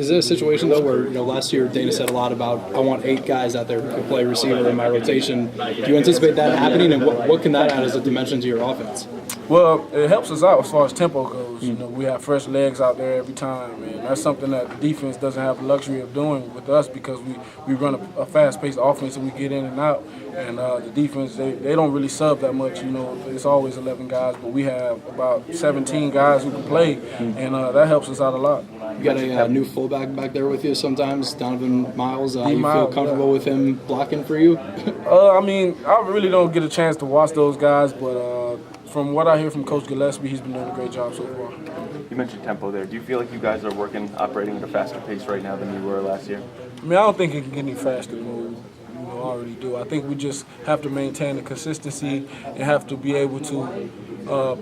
Is it a situation, though, where, last year Dana said a lot about, I want 8 guys out there who can play receiver in my rotation. Do you anticipate that happening, and what can that add as a dimension to your offense? Well, it helps us out as far as tempo goes. We have fresh legs out there every time, and that's something that the defense doesn't have the luxury of doing with us because we run a fast-paced offense and we get in and out. And the defense, they don't really sub that much. It's always 11 guys, but we have about 17 guys who can play, and that helps us out a lot. You got a new fullback back there with you sometimes, Donovan Miles. You feel comfortable with him blocking for you? I really don't get a chance to watch those guys, but from what I hear from Coach Gillespie, he's been doing a great job so far. You mentioned tempo there. Do you feel like you guys are operating at a faster pace right now than you were last year? I don't think it can get any faster than we already do. I think we just have to maintain the consistency and have to be able to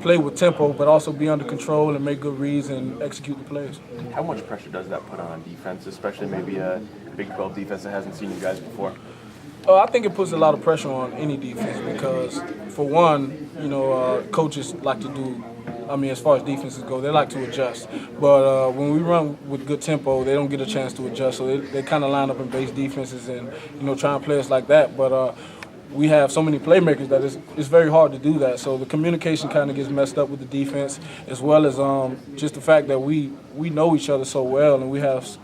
play with tempo, but also be under control and make good reads and execute the plays. How much pressure does that put on defense, especially maybe a Big 12 defense that hasn't seen you guys before? I think it puts a lot of pressure on any defense because, for one, coaches like to do, as far as defenses go, they like to adjust. But when we run with good tempo, they don't get a chance to adjust. So they kind of line up in base defenses and, try and play us like that. But we have so many playmakers that it's very hard to do that. So the communication kind of gets messed up with the defense, as well as just the fact that we know each other so well and we have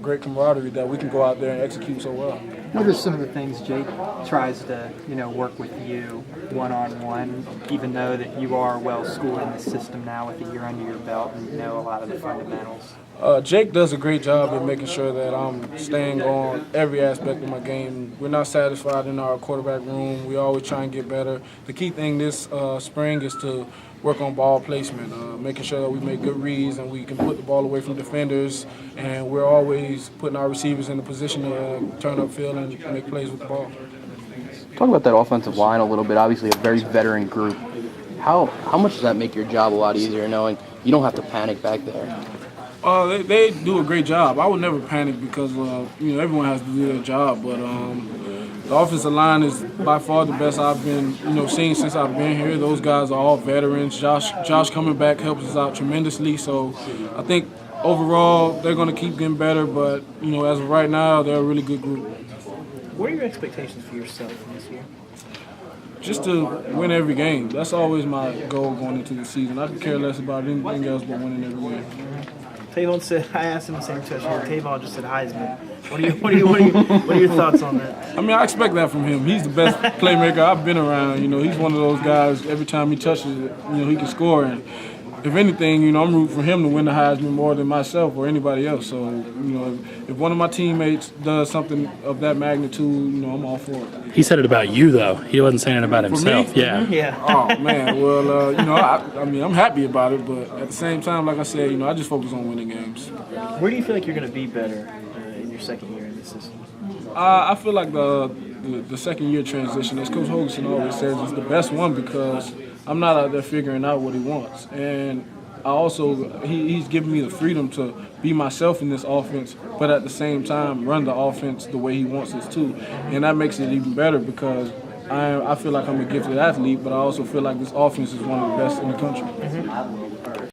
great camaraderie that we can go out there and execute so well. What are some of the things Jake tries to, work with you one-on-one, even though that you are well-schooled in the system now with a year under your belt and know a lot of the fundamentals? Jake does a great job at making sure that I'm staying on every aspect of my game. We're not satisfied in our quarterback room. We always try and get better. The key thing this spring is to work on ball placement, making sure that we make good reads and we can put the ball away from defenders, and we're always putting our receivers in a position to turn upfield and make plays with the ball. Talk about that offensive line a little bit. Obviously a very veteran group. How much does that make your job a lot easier, knowing you don't have to panic back there? They do a great job. I would never panic because everyone has to do their job. But the offensive line is by far the best I've been seeing since I've been here. Those guys are all veterans. Josh coming back helps us out tremendously. So I think overall they're going to keep getting better. But as of right now, they're a really good group. What are your expectations for yourself this year? Just to win every game. That's always my goal going into the season. I could care less about anything else but winning every game. Tavon said, I asked him the same question. Tavon just said Heisman. What are your thoughts on that? I expect that from him. He's the best playmaker I've been around. He's one of those guys, every time he touches it, he can score. And if anything, I'm rooting for him to win the Heisman more than myself or anybody else. So, if one of my teammates does something of that magnitude, I'm all for it. He said it about you, though. He wasn't saying it about himself. Yeah. Yeah. Oh, man. Well, I'm happy about it, but at the same time, like I said, I just focus on winning games. Where do you feel like you're going to be better in your second year in the system? I feel like the second year transition, as Coach Hogan always says, is the best one because I'm not out there figuring out what he wants. And he's giving me the freedom to be myself in this offense, but at the same time run the offense the way he wants us to. And that makes it even better because I feel like I'm a gifted athlete, but I also feel like this offense is one of the best in the country. Mm-hmm.